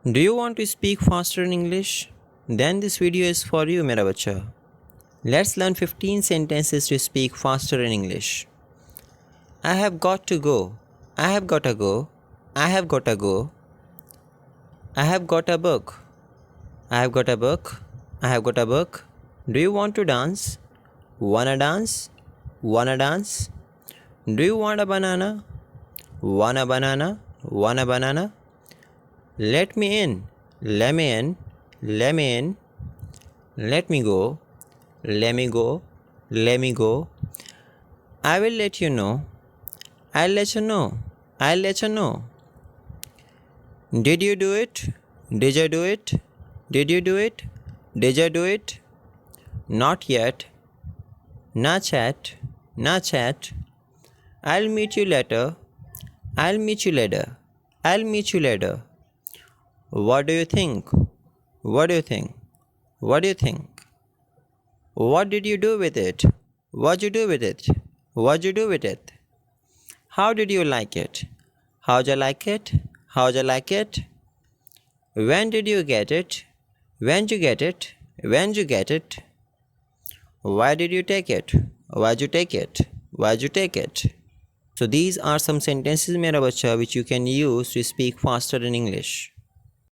Do you want to speak faster in English? Then this video is for you, mera bacha. Let's learn 15 sentences to speak faster in English. I have got to go. I have gotta go. I have gotta go. I have got a book. I have got a book. I have got a book. Do you want to dance? Wanna dance? Wanna dance? Do you want a banana? Want a banana? Want a banana? Let me in. Let me in. Let me in. Let me go. Let me go. Let me go. I will let you know. I'll let you know. I'll let you know. Did you do it? Did you do it? Did you do it? Did you do it? Not yet. Not yet. Not yet. I'll meet you later. I'll meet you later. I'll meet you later. What do you think? What do you think? What do you think? What did you do with it? What'd you do with it? What'd you do with it? How did you like it? How'd you like it? How'd you like it? When did you get it? When'd you get it? When'd you get it? Why did you take it? Why'd you take it? Why'd you take it? So these are some sentences, mera bacha, which you can use to speak faster in English.